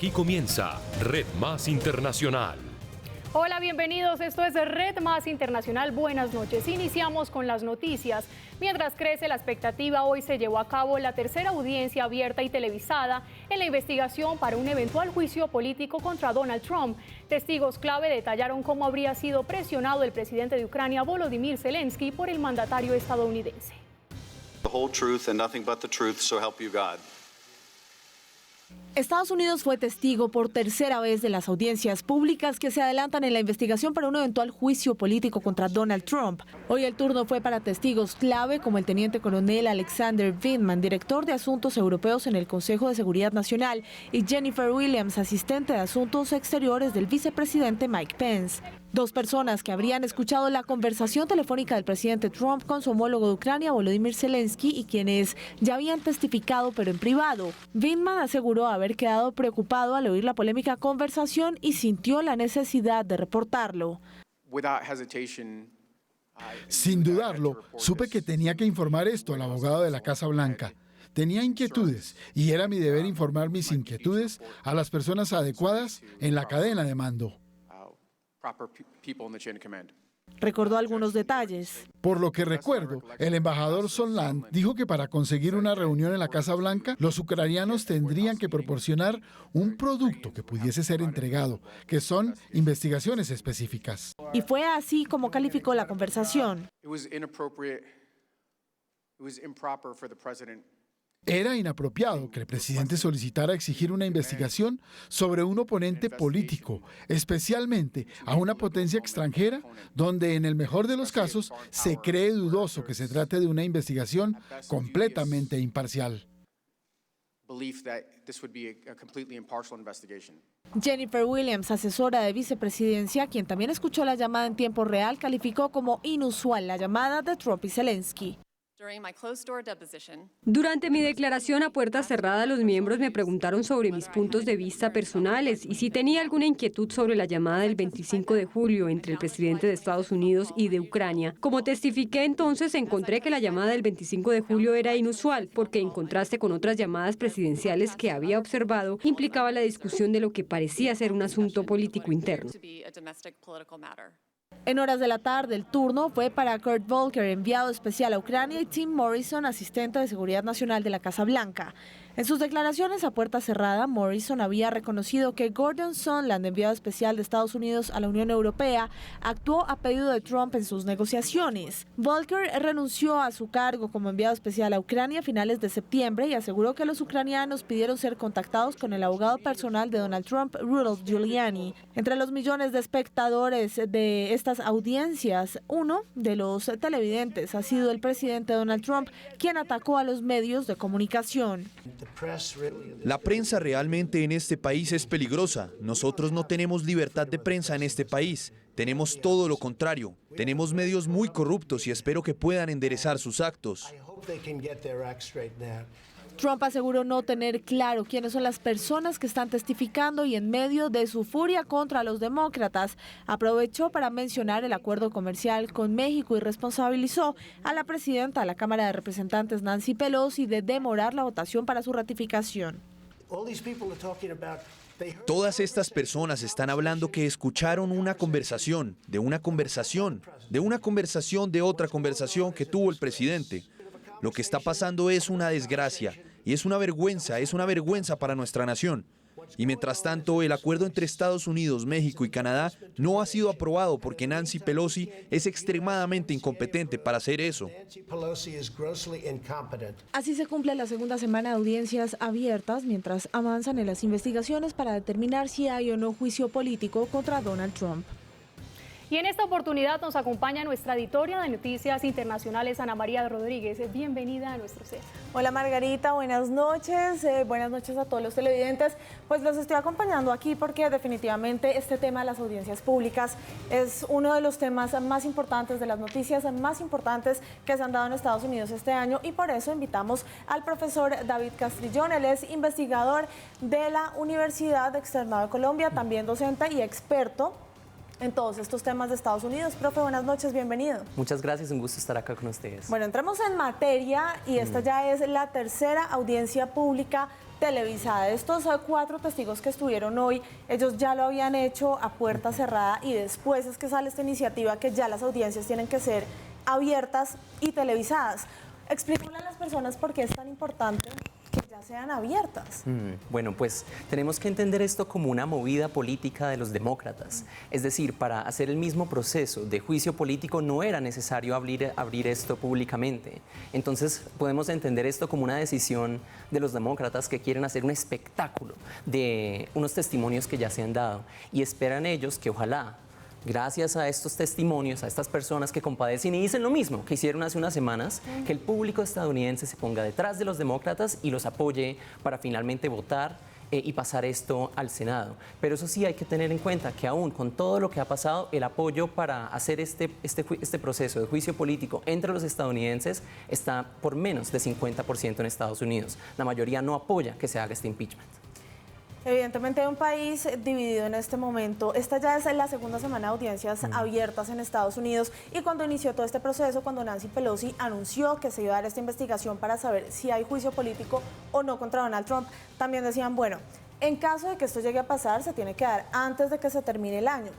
Aquí comienza Red Más Internacional. Hola, bienvenidos. Esto es Red Más Internacional. Buenas noches. Iniciamos con las noticias. Mientras crece la expectativa, hoy se llevó a cabo la tercera audiencia abierta y televisada en la investigación para un eventual juicio político contra Donald Trump. Testigos clave detallaron cómo habría sido presionado el presidente de Ucrania, Volodymyr Zelensky, por el mandatario estadounidense. The whole truth and nothing but the truth, so help you God. Estados Unidos fue testigo por tercera vez de las audiencias públicas que se adelantan en la investigación para un eventual juicio político contra Donald Trump. Hoy el turno fue para testigos clave como el teniente coronel Alexander Vindman, director de Asuntos Europeos en el Consejo de Seguridad Nacional, y Jennifer Williams, asistente de Asuntos Exteriores del vicepresidente Mike Pence. Dos personas que habrían escuchado la conversación telefónica del presidente Trump con su homólogo de Ucrania, Volodymyr Zelensky, y quienes ya habían testificado pero en privado. Vindman aseguró haber quedado preocupado al oír la polémica conversación y sintió la necesidad de reportarlo. Sin dudarlo, supe que tenía que informar esto al abogado de la Casa Blanca. Tenía inquietudes y era mi deber informar mis inquietudes a las personas adecuadas en la cadena de mando. Recordó algunos detalles. Por lo que recuerdo, el embajador Sondland dijo que para conseguir una reunión en la Casa Blanca, los ucranianos tendrían que proporcionar un producto que pudiese ser entregado, que son investigaciones específicas. Y fue así como calificó la conversación. Era inapropiado que el presidente solicitara exigir una investigación sobre un oponente político, especialmente a una potencia extranjera, donde en el mejor de los casos se cree dudoso que se trate de una investigación completamente imparcial. Jennifer Williams, asesora de vicepresidencia, quien también escuchó la llamada en tiempo real, calificó como inusual la llamada de Trump y Zelensky. Durante mi declaración a puerta cerrada, los miembros me preguntaron sobre mis puntos de vista personales y si tenía alguna inquietud sobre la llamada del 25 de julio entre el presidente de Estados Unidos y de Ucrania. Como testifiqué entonces, encontré que la llamada del 25 de julio era inusual porque, en contraste con otras llamadas presidenciales que había observado, implicaba la discusión de lo que parecía ser un asunto político interno. En horas de la tarde, el turno fue para Kurt Volker, enviado especial a Ucrania, y Tim Morrison, asistente de Seguridad Nacional de la Casa Blanca. En sus declaraciones a puerta cerrada, Morrison había reconocido que Gordon Sondland, enviado especial de Estados Unidos a la Unión Europea, actuó a pedido de Trump en sus negociaciones. Volker renunció a su cargo como enviado especial a Ucrania a finales de septiembre y aseguró que los ucranianos pidieron ser contactados con el abogado personal de Donald Trump, Rudolph Giuliani. Entre los millones de espectadores de estas audiencias, uno de los televidentes ha sido el presidente Donald Trump, quien atacó a los medios de comunicación. La prensa realmente en este país es peligrosa. Nosotros no tenemos libertad de prensa en este país. Tenemos todo lo contrario. Tenemos medios muy corruptos y espero que puedan enderezar sus actos. Trump aseguró no tener claro quiénes son las personas que están testificando y, en medio de su furia contra los demócratas, aprovechó para mencionar el acuerdo comercial con México y responsabilizó a la presidenta de la Cámara de Representantes, Nancy Pelosi, de demorar la votación para su ratificación. Todas estas personas están hablando que escucharon una conversación, de una conversación, de una conversación, de otra conversación que tuvo el presidente. Lo que está pasando es una desgracia y es una vergüenza para nuestra nación. Y mientras tanto, el acuerdo entre Estados Unidos, México y Canadá no ha sido aprobado porque Nancy Pelosi es extremadamente incompetente para hacer eso. Así se cumple la segunda semana de audiencias abiertas mientras avanzan en las investigaciones para determinar si hay o no juicio político contra Donald Trump. Y en esta oportunidad nos acompaña nuestra editora de Noticias Internacionales, Ana María Rodríguez. Bienvenida a nuestro set. Hola Margarita, buenas noches a todos los televidentes. Pues los estoy acompañando aquí porque definitivamente este tema de las audiencias públicas es uno de los temas más importantes, de las noticias más importantes que se han dado en Estados Unidos este año, y por eso invitamos al profesor David Castrillón. Él es investigador de la Universidad Externado de Colombia, también docente y experto en todos estos temas de Estados Unidos. Profe, buenas noches, bienvenido. Muchas gracias, un gusto estar acá con ustedes. Bueno, entremos en materia y esta ya es la tercera audiencia pública televisada. Estos 4 testigos que estuvieron hoy, ellos ya lo habían hecho a puerta cerrada y después es que sale esta iniciativa que ya las audiencias tienen que ser abiertas y televisadas. Explícale a las personas por qué es tan importante que ya sean abiertas. Bueno, pues tenemos que entender esto como una movida política de los demócratas. Es decir, para hacer el mismo proceso de juicio político no era necesario abrir esto públicamente. Entonces podemos entender esto como una decisión de los demócratas que quieren hacer un espectáculo de unos testimonios que ya se han dado y esperan ellos que ojalá, gracias a estos testimonios, a estas personas que compadecen y dicen lo mismo que hicieron hace unas semanas, que el público estadounidense se ponga detrás de los demócratas y los apoye para finalmente votar y pasar esto al Senado. Pero eso sí hay que tener en cuenta que aún con todo lo que ha pasado, el apoyo para hacer este proceso de juicio político entre los estadounidenses está por menos de 50% en Estados Unidos. La mayoría no apoya que se haga este impeachment. Evidentemente hay un país dividido en este momento. Esta ya es la segunda semana de audiencias abiertas en Estados Unidos y cuando inició todo este proceso, cuando Nancy Pelosi anunció que se iba a dar esta investigación para saber si hay juicio político o no contra Donald Trump, también decían, bueno, en caso de que esto llegue a pasar, se tiene que dar antes de que se termine el año.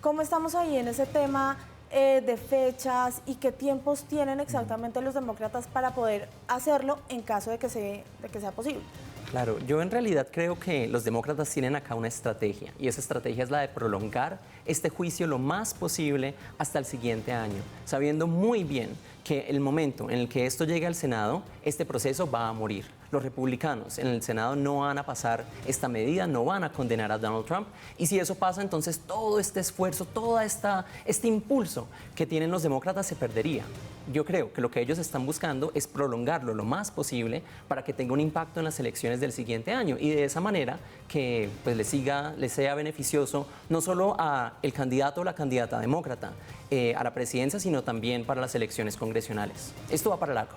¿Cómo estamos ahí en ese tema de fechas y qué tiempos tienen exactamente los demócratas para poder hacerlo en caso de que sea posible? Claro, yo en realidad creo que los demócratas tienen acá una estrategia y esa estrategia es la de prolongar este juicio lo más posible hasta el siguiente año, sabiendo muy bien que el momento en el que esto llegue al Senado, este proceso va a morir. Los republicanos en el Senado no van a pasar esta medida, no van a condenar a Donald Trump y si eso pasa, entonces todo este esfuerzo, todo este impulso que tienen los demócratas se perdería. Yo creo que lo que ellos están buscando es prolongarlo lo más posible para que tenga un impacto en las elecciones del siguiente año y de esa manera que pues, les sea beneficioso no solo al candidato o la candidata demócrata a la presidencia, sino también para las elecciones congresionales. Esto va para largo.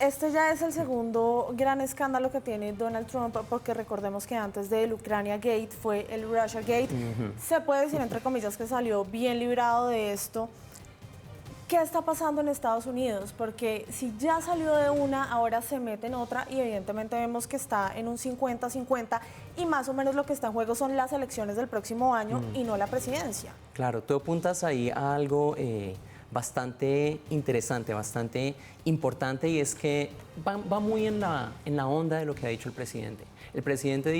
Este ya es el segundo gran escándalo que tiene Donald Trump, porque recordemos que antes del Ucrania Gate fue el Russia Gate. Se puede decir, entre comillas, que salió bien librado de esto. ¿Qué está pasando en Estados Unidos? Porque si ya salió de una, ahora se mete en otra y evidentemente vemos que está en un 50-50 y más o menos lo que está en juego son las elecciones del próximo año y no la presidencia. Claro, tú apuntas ahí a algo bastante interesante, bastante importante y es que va muy en la onda de lo que ha dicho el presidente. El presidente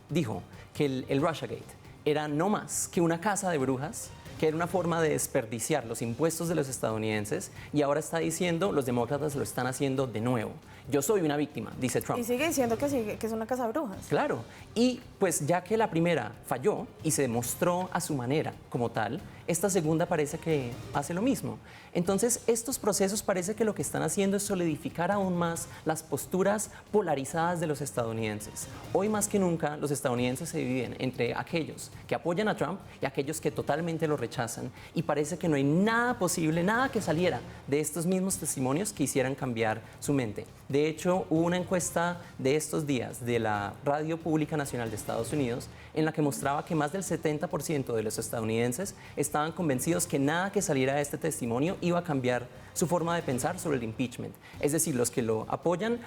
dijo que el Russiagate era no más que una casa de brujas, que era una forma de desperdiciar los impuestos de los estadounidenses y ahora está diciendo los demócratas lo están haciendo de nuevo. Yo soy una víctima, dice Trump. Y sigue diciendo que es una casa de brujas. Claro, y pues ya que la primera falló y se demostró a su manera como tal, esta segunda parece que hace lo mismo. Entonces, estos procesos parece que lo que están haciendo es solidificar aún más las posturas polarizadas de los estadounidenses. Hoy más que nunca, los estadounidenses se dividen entre aquellos que apoyan a Trump y aquellos que totalmente lo rechazan. Y parece que no hay nada posible, nada que saliera de estos mismos testimonios que hicieran cambiar su mente. De hecho, hubo una encuesta de estos días de la Radio Pública Nacional de Estados Unidos en la que mostraba que más del 70% de los estadounidenses estaban convencidos que nada que saliera de este testimonio iba a cambiar su forma de pensar sobre el impeachment. Es decir, los que lo apoyan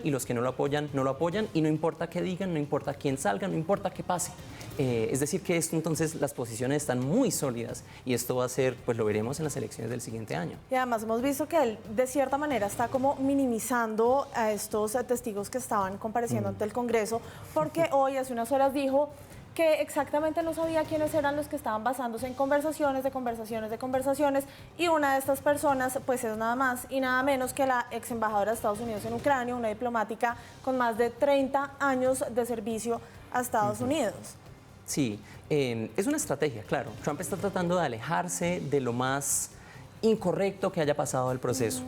y los que no lo apoyan, no lo apoyan y no importa qué digan, no importa quién salga, no importa qué pase. Es decir, que esto entonces las posiciones están muy sólidas y esto va a ser, pues lo veremos en las elecciones del siguiente año. Y además hemos visto que él de cierta manera está como minimizando a estos testigos que estaban compareciendo ante el Congreso, porque hoy hace unas horas dijo que exactamente no sabía quiénes eran los que estaban basándose en conversaciones, y una de estas personas pues es nada más y nada menos que la ex embajadora de Estados Unidos en Ucrania, una diplomática con más de 30 años de servicio a Estados Unidos. Sí, es una estrategia, claro. Trump está tratando de alejarse de lo más incorrecto que haya pasado del proceso.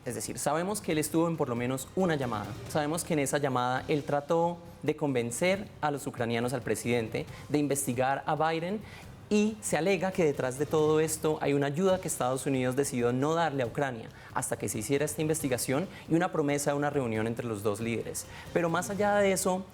Es decir, sabemos que él estuvo en por lo menos una llamada. Sabemos que en esa llamada él trató de convencer a los ucranianos, al presidente, de investigar a Biden y se alega que detrás de todo esto hay una ayuda que Estados Unidos decidió no darle a Ucrania hasta que se hiciera esta investigación y una promesa de una reunión entre los dos líderes. Pero más allá de eso,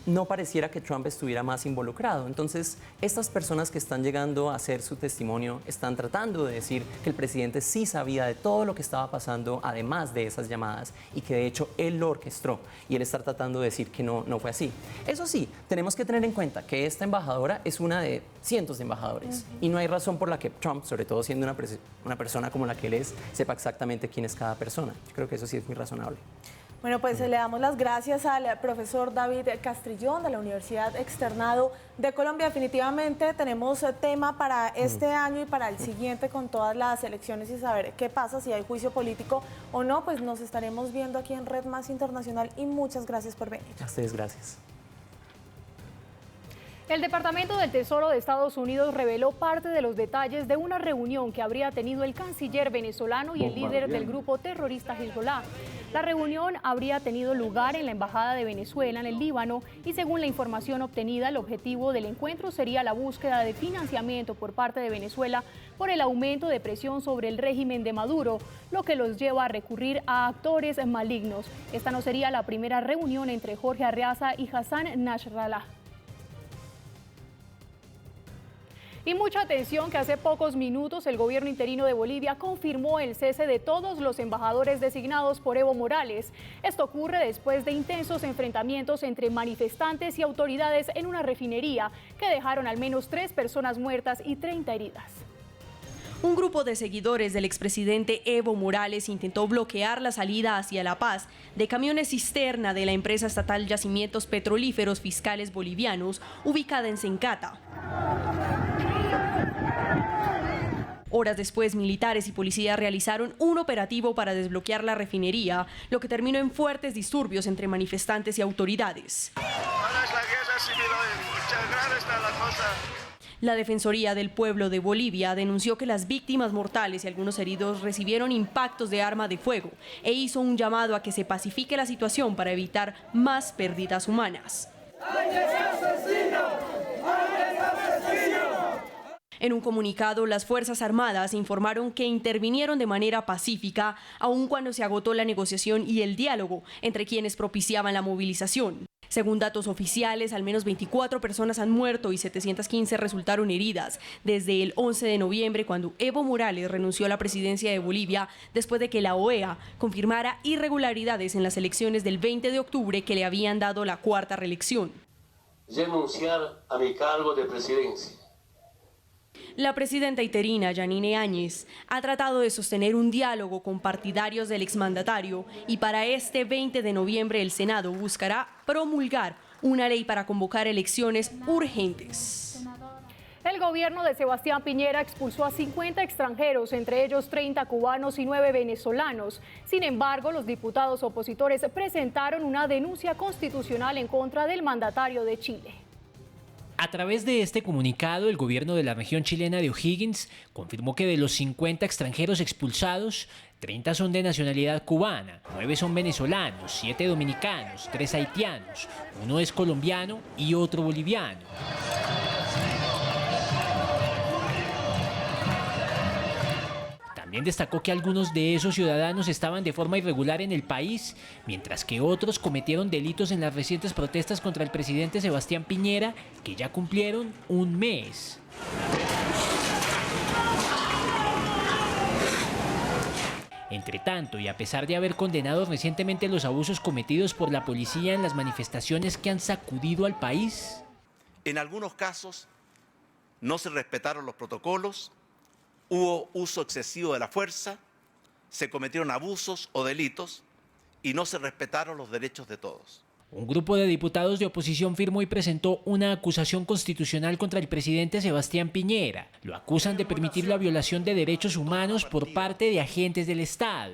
no pareciera que Trump estuviera más involucrado. Entonces, estas personas que están llegando a hacer su testimonio están tratando de decir que el presidente sí sabía de todo lo que estaba pasando, además de esas llamadas, y que de hecho él lo orquestó, y él está tratando de decir que no fue así. Eso sí, tenemos que tener en cuenta que esta embajadora es una de cientos de embajadores, y no hay razón por la que Trump, sobre todo siendo una persona como la que él es, sepa exactamente quién es cada persona. Yo creo que eso sí es muy razonable. Bueno, pues le damos las gracias al profesor David Castrillón de la Universidad Externado de Colombia. Definitivamente tenemos tema para este año y para el siguiente con todas las elecciones y saber qué pasa, si hay juicio político o no. Pues nos estaremos viendo aquí en Red Más Internacional y muchas gracias por venir. A ustedes gracias. El Departamento del Tesoro de Estados Unidos reveló parte de los detalles de una reunión que habría tenido el canciller venezolano y el líder del grupo terrorista Hezbollah. La reunión habría tenido lugar en la Embajada de Venezuela en el Líbano y según la información obtenida, el objetivo del encuentro sería la búsqueda de financiamiento por parte de Venezuela por el aumento de presión sobre el régimen de Maduro, lo que los lleva a recurrir a actores malignos. Esta no sería la primera reunión entre Jorge Arreaza y Hassan Nasrallah. Y mucha atención que hace pocos minutos el gobierno interino de Bolivia confirmó el cese de todos los embajadores designados por Evo Morales. Esto ocurre después de intensos enfrentamientos entre manifestantes y autoridades en una refinería que dejaron al menos 3 personas muertas y 30 heridas. Un grupo de seguidores del expresidente Evo Morales intentó bloquear la salida hacia La Paz de camiones cisterna de la empresa estatal Yacimientos Petrolíferos Fiscales Bolivianos, ubicada en Sencata. Horas después, militares y policías realizaron un operativo para desbloquear la refinería, lo que terminó en fuertes disturbios entre manifestantes y autoridades. La Defensoría del Pueblo de Bolivia denunció que las víctimas mortales y algunos heridos recibieron impactos de arma de fuego e hizo un llamado a que se pacifique la situación para evitar más pérdidas humanas. En un comunicado, las Fuerzas Armadas informaron que intervinieron de manera pacífica, aun cuando se agotó la negociación y el diálogo entre quienes propiciaban la movilización. Según datos oficiales, al menos 24 personas han muerto y 715 resultaron heridas desde el 11 de noviembre, cuando Evo Morales renunció a la presidencia de Bolivia después de que la OEA confirmara irregularidades en las elecciones del 20 de octubre que le habían dado la 4ª reelección. Renunciar a mi cargo de presidencia. La presidenta interina, Yanine Áñez, ha tratado de sostener un diálogo con partidarios del exmandatario y para este 20 de noviembre el Senado buscará promulgar una ley para convocar elecciones urgentes. El gobierno de Sebastián Piñera expulsó a 50 extranjeros, entre ellos 30 cubanos y 9 venezolanos. Sin embargo, los diputados opositores presentaron una denuncia constitucional en contra del mandatario de Chile. A través de este comunicado, el gobierno de la región chilena de O'Higgins confirmó que de los 50 extranjeros expulsados, 30 son de nacionalidad cubana, 9 son venezolanos, 7 dominicanos, 3 haitianos, 1 es colombiano y otro boliviano. También destacó que algunos de esos ciudadanos estaban de forma irregular en el país, mientras que otros cometieron delitos en las recientes protestas contra el presidente Sebastián Piñera, que ya cumplieron un mes. Entre tanto, y a pesar de haber condenado recientemente los abusos cometidos por la policía en las manifestaciones que han sacudido al país, en algunos casos no se respetaron los protocolos, hubo uso excesivo de la fuerza, se cometieron abusos o delitos y no se respetaron los derechos de todos. Un grupo de diputados de oposición firmó y presentó una acusación constitucional contra el presidente Sebastián Piñera. Lo acusan de permitir la violación de derechos humanos por parte de agentes del Estado.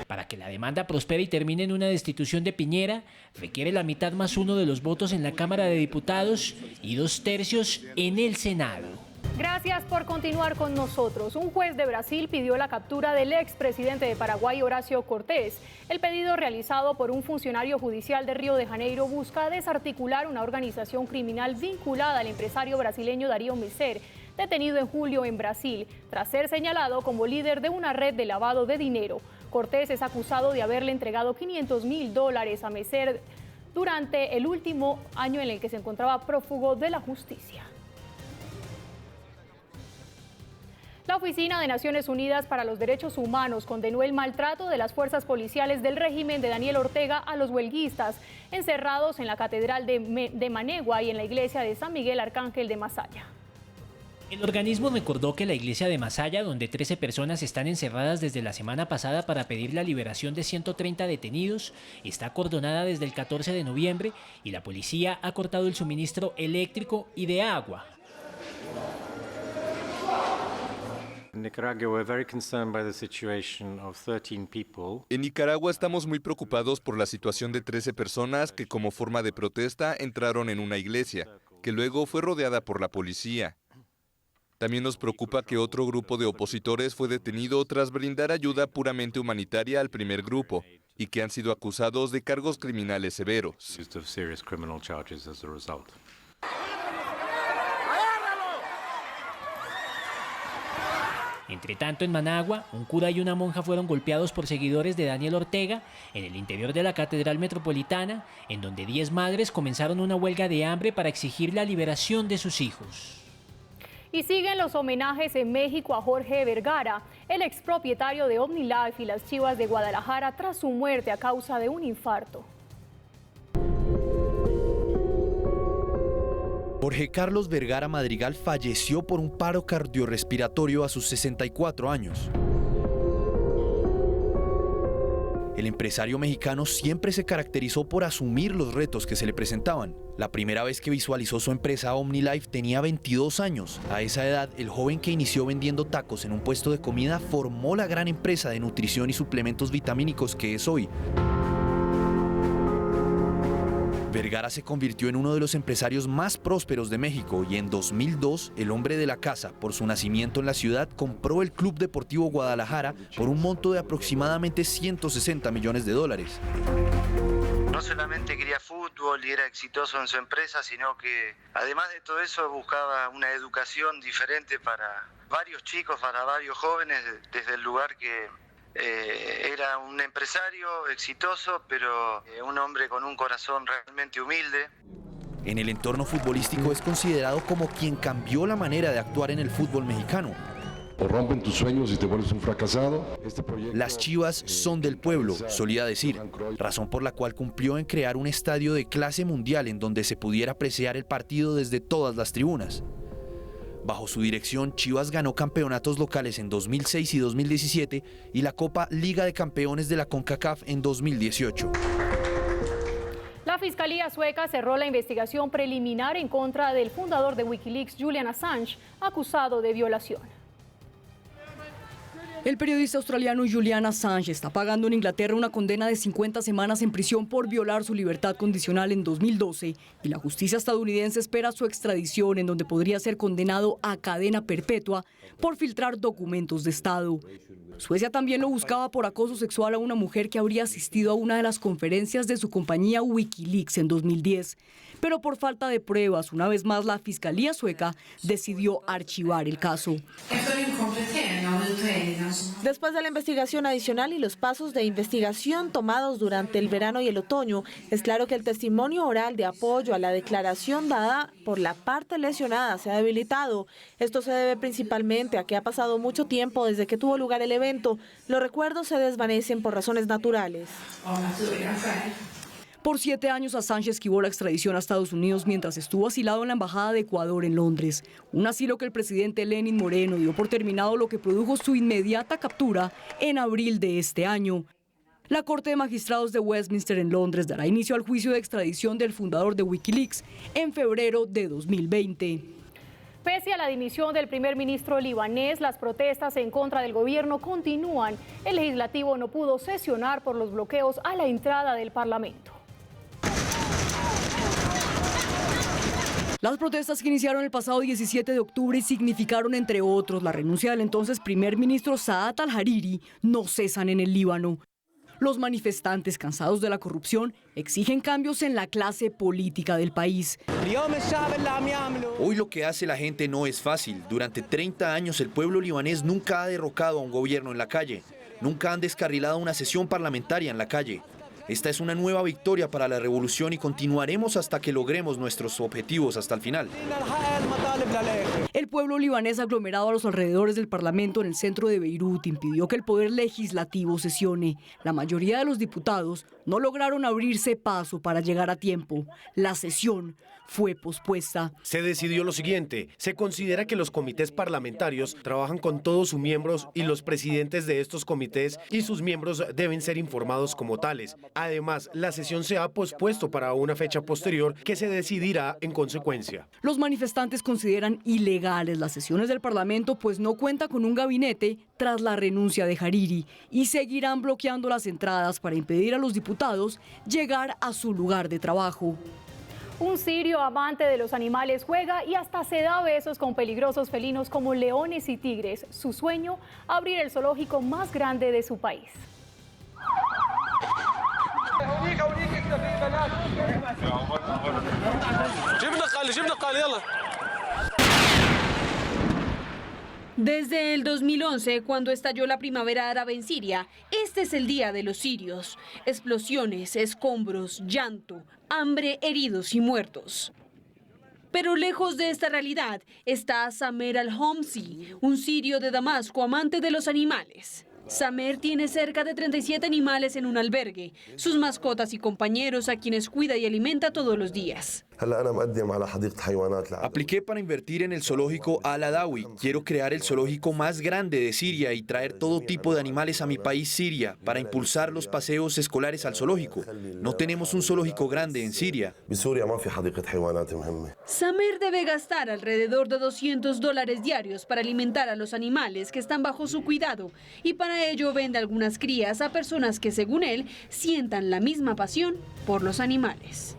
Para que la demanda prospere y termine en una destitución de Piñera, requiere la mitad más 1 de los votos en la Cámara de Diputados y 2/3 en el Senado. Gracias por continuar con nosotros. Un juez de Brasil pidió la captura del expresidente de Paraguay, Horacio Cortés. El pedido realizado por un funcionario judicial de Río de Janeiro busca desarticular una organización criminal vinculada al empresario brasileño Darío Miser, detenido en julio en Brasil, tras ser señalado como líder de una red de lavado de dinero. Cortés es acusado de haberle entregado $500.000 a Messer durante el último año en el que se encontraba prófugo de la justicia. La Oficina de Naciones Unidas para los Derechos Humanos condenó el maltrato de las fuerzas policiales del régimen de Daniel Ortega a los huelguistas encerrados en la Catedral de Manegua y en la iglesia de San Miguel Arcángel de Masaya. El organismo recordó que la iglesia de Masaya, donde 13 personas están encerradas desde la semana pasada para pedir la liberación de 130 detenidos, está acordonada desde el 14 de noviembre y la policía ha cortado el suministro eléctrico y de agua. En Nicaragua estamos muy preocupados por la situación de 13 personas que como forma de protesta entraron en una iglesia, que luego fue rodeada por la policía. También nos preocupa que otro grupo de opositores fue detenido tras brindar ayuda puramente humanitaria al primer grupo y que han sido acusados de cargos criminales severos. Entre tanto, en Managua, un cura y una monja fueron golpeados por seguidores de Daniel Ortega en el interior de la Catedral Metropolitana, en donde 10 madres comenzaron una huelga de hambre para exigir la liberación de sus hijos. Y siguen los homenajes en México a Jorge Vergara, el expropietario de OmniLife y las Chivas de Guadalajara tras su muerte a causa de un infarto. Jorge Carlos Vergara Madrigal falleció por un paro cardiorrespiratorio a sus 64 años. El empresario mexicano siempre se caracterizó por asumir los retos que se le presentaban. La primera vez que visualizó su empresa OmniLife tenía 22 años. A esa edad, el joven que inició vendiendo tacos en un puesto de comida formó la gran empresa de nutrición y suplementos vitamínicos que es hoy. Vergara se convirtió en uno de los empresarios más prósperos de México y en 2002 el hombre de la casa, por su nacimiento en la ciudad, compró el Club Deportivo Guadalajara por un monto de aproximadamente $160 millones. No solamente quería fútbol y era exitoso en su empresa, sino que además de todo eso buscaba una educación diferente para varios chicos, para varios jóvenes, desde el lugar que era un empresario exitoso, pero un hombre con un corazón realmente humilde. En el entorno futbolístico es considerado como quien cambió la manera de actuar en el fútbol mexicano. O rompen tus sueños y te vuelves un fracasado. Las Chivas son del pueblo, solía decir, razón por la cual cumplió en crear un estadio de clase mundial en donde se pudiera apreciar el partido desde todas las tribunas. Bajo su dirección, Chivas ganó campeonatos locales en 2006 y 2017 y la Copa Liga de Campeones de la CONCACAF en 2018. La Fiscalía sueca cerró la investigación preliminar en contra del fundador de Wikileaks, Julian Assange, acusado de violación. El periodista australiano Julian Assange está pagando en Inglaterra una condena de 50 semanas en prisión por violar su libertad condicional en 2012 y la justicia estadounidense espera su extradición, en donde podría ser condenado a cadena perpetua por filtrar documentos de Estado. Suecia también lo buscaba por acoso sexual a una mujer que habría asistido a una de las conferencias de su compañía Wikileaks en 2010. Pero por falta de pruebas, una vez más la Fiscalía sueca decidió archivar el caso. Después de la investigación adicional y los pasos de investigación tomados durante el verano y el otoño, es claro que el testimonio oral de apoyo a la declaración dada por la parte lesionada se ha debilitado. Esto se debe principalmente a que ha pasado mucho tiempo desde que tuvo lugar el evento. Los recuerdos se desvanecen por razones naturales. Por 7 años, Assange esquivó la extradición a Estados Unidos mientras estuvo asilado en la Embajada de Ecuador en Londres. Un asilo que el presidente Lenín Moreno dio por terminado, lo que produjo su inmediata captura en abril de este año. La Corte de Magistrados de Westminster en Londres dará inicio al juicio de extradición del fundador de Wikileaks en febrero de 2020. Pese a la dimisión del primer ministro libanés, las protestas en contra del gobierno continúan. El legislativo no pudo sesionar por los bloqueos a la entrada del Parlamento. Las protestas que iniciaron el pasado 17 de octubre y significaron, entre otros, la renuncia del entonces primer ministro Saad al-Hariri, no cesan en el Líbano. Los manifestantes, cansados de la corrupción, exigen cambios en la clase política del país. Hoy lo que hace la gente no es fácil. Durante 30 años el pueblo libanés nunca ha derrocado a un gobierno en la calle. Nunca han descarrilado una sesión parlamentaria en la calle. Esta es una nueva victoria para la revolución y continuaremos hasta que logremos nuestros objetivos hasta el final. El pueblo libanés aglomerado a los alrededores del Parlamento en el centro de Beirut impidió que el poder legislativo sesione. La mayoría de los diputados no lograron abrirse paso para llegar a tiempo. La sesión fue pospuesta. Se decidió lo siguiente: se considera que los comités parlamentarios trabajan con todos sus miembros y los presidentes de estos comités y sus miembros deben ser informados como tales. Además, la sesión se ha pospuesto para una fecha posterior que se decidirá en consecuencia. Los manifestantes consideran ilegales las sesiones del Parlamento, pues no cuenta con un gabinete tras la renuncia de Hariri, y seguirán bloqueando las entradas para impedir a los diputados llegar a su lugar de trabajo. Un sirio amante de los animales juega y hasta se da besos con peligrosos felinos como leones y tigres. Su sueño, abrir el zoológico más grande de su país. Desde el 2011, cuando estalló la primavera árabe en Siria, este es el día de los sirios. Explosiones, escombros, llanto, hambre, heridos y muertos. Pero lejos de esta realidad está Samer al-Homsi, un sirio de Damasco amante de los animales. Samer tiene cerca de 37 animales en un albergue, sus mascotas y compañeros a quienes cuida y alimenta todos los días. Apliqué para invertir en el zoológico Al-Adawi. Quiero crear el zoológico más grande de Siria y traer todo tipo de animales a mi país, Siria, para impulsar los paseos escolares al zoológico. No tenemos un zoológico grande en Siria. Samer debe gastar alrededor de $200 diarios para alimentar a los animales que están bajo su cuidado, y para ello vende algunas crías a personas que, según él, sientan la misma pasión por los animales.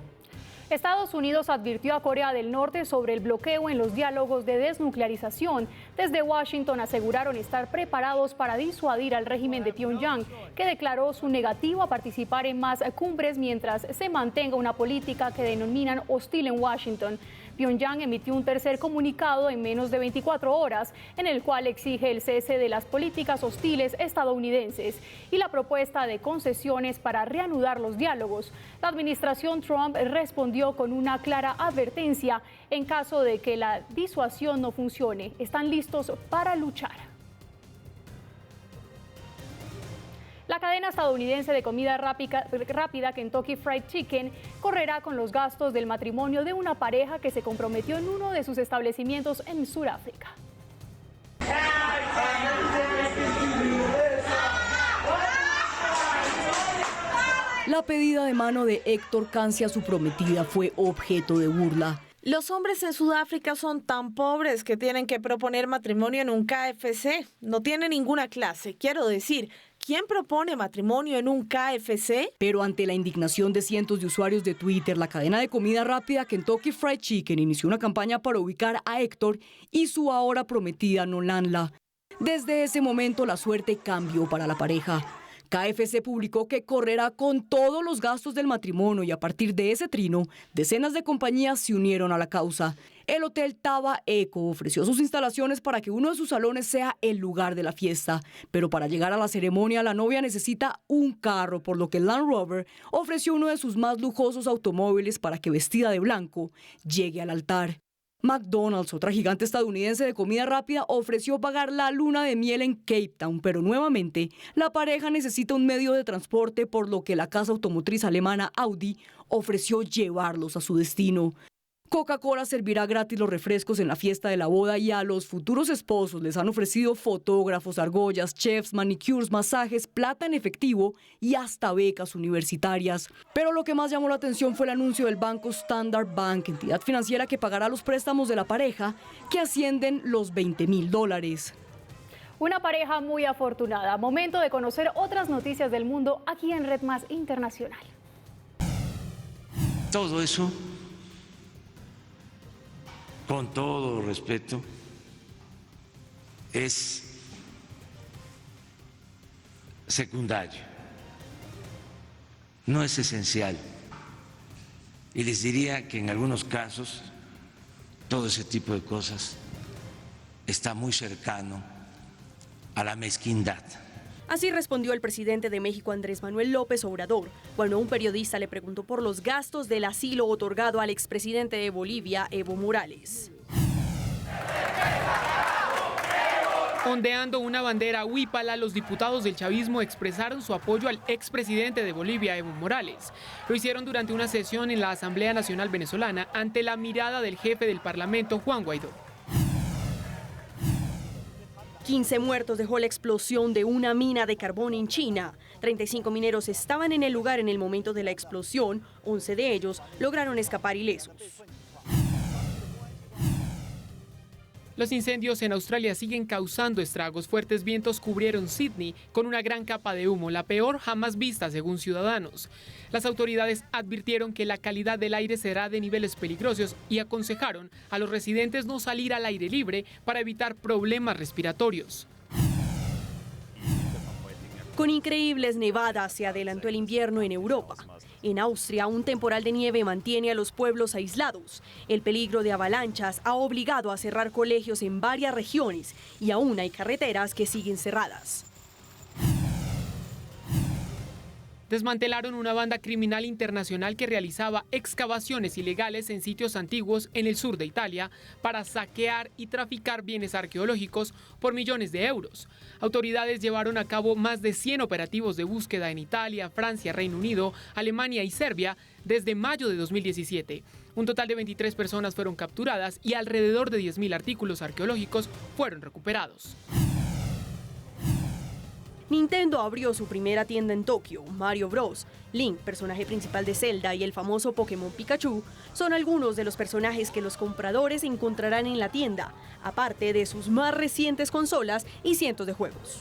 Estados Unidos advirtió a Corea del Norte sobre el bloqueo en los diálogos de desnuclearización. Desde Washington aseguraron estar preparados para disuadir al régimen de Pyongyang, que declaró su negativo a participar en más cumbres mientras se mantenga una política que denominan hostil en Washington. Pyongyang emitió un tercer comunicado en menos de 24 horas, en el cual exige el cese de las políticas hostiles estadounidenses y la propuesta de concesiones para reanudar los diálogos. La administración Trump respondió con una clara advertencia: en caso de que la disuasión no funcione, están listos para luchar. La cadena estadounidense de comida rápida Kentucky Fried Chicken correrá con los gastos del matrimonio de una pareja que se comprometió en uno de sus establecimientos en Sudáfrica. La pedida de mano de Héctor Cansi a su prometida fue objeto de burla. Los hombres en Sudáfrica son tan pobres que tienen que proponer matrimonio en un KFC. No tiene ninguna clase. Quiero decir, ¿quién propone matrimonio en un KFC? Pero ante la indignación de cientos de usuarios de Twitter, la cadena de comida rápida Kentucky Fried Chicken inició una campaña para ubicar a Héctor y su ahora prometida Nolanla. Desde ese momento la suerte cambió para la pareja. KFC publicó que correrá con todos los gastos del matrimonio y a partir de ese trino, decenas de compañías se unieron a la causa. El hotel Taba Eco ofreció sus instalaciones para que uno de sus salones sea el lugar de la fiesta. Pero para llegar a la ceremonia, la novia necesita un carro, por lo que Land Rover ofreció uno de sus más lujosos automóviles para que, vestida de blanco, llegue al altar. McDonald's, otra gigante estadounidense de comida rápida, ofreció pagar la luna de miel en Cape Town, pero nuevamente la pareja necesita un medio de transporte, por lo que la casa automotriz alemana Audi ofreció llevarlos a su destino. Coca-Cola servirá gratis los refrescos en la fiesta de la boda y a los futuros esposos les han ofrecido fotógrafos, argollas, chefs, manicures, masajes, plata en efectivo y hasta becas universitarias. Pero lo que más llamó la atención fue el anuncio del banco Standard Bank, entidad financiera que pagará los préstamos de la pareja, que ascienden los $20,000. Una pareja muy afortunada. Momento de conocer otras noticias del mundo aquí en Red Más Internacional. Todo eso, con todo respeto, es secundario, no es esencial. Y les diría que en algunos casos todo ese tipo de cosas está muy cercano a la mezquindad. Así respondió el presidente de México, Andrés Manuel López Obrador, cuando un periodista le preguntó por los gastos del asilo otorgado al expresidente de Bolivia, Evo Morales. Ondeando una bandera huípala, los diputados del chavismo expresaron su apoyo al expresidente de Bolivia, Evo Morales. Lo hicieron durante una sesión en la Asamblea Nacional Venezolana ante la mirada del jefe del Parlamento, Juan Guaidó. 15 muertos dejó la explosión de una mina de carbón en China. 35 mineros estaban en el lugar en el momento de la explosión. 11 de ellos lograron escapar ilesos. Los incendios en Australia siguen causando estragos. Fuertes vientos cubrieron Sydney con una gran capa de humo, la peor jamás vista según Ciudadanos. Las autoridades advirtieron que la calidad del aire será de niveles peligrosos y aconsejaron a los residentes no salir al aire libre para evitar problemas respiratorios. Con increíbles nevadas se adelantó el invierno en Europa. En Austria, un temporal de nieve mantiene a los pueblos aislados. El peligro de avalanchas ha obligado a cerrar colegios en varias regiones y aún hay carreteras que siguen cerradas. Desmantelaron una banda criminal internacional que realizaba excavaciones ilegales en sitios antiguos en el sur de Italia para saquear y traficar bienes arqueológicos por millones de euros. Autoridades llevaron a cabo más de 100 operativos de búsqueda en Italia, Francia, Reino Unido, Alemania y Serbia desde mayo de 2017. Un total de 23 personas fueron capturadas y alrededor de 10.000 artículos arqueológicos fueron recuperados. Nintendo abrió su primera tienda en Tokio. Mario Bros, Link, personaje principal de Zelda, y el famoso Pokémon Pikachu son algunos de los personajes que los compradores encontrarán en la tienda, aparte de sus más recientes consolas y cientos de juegos.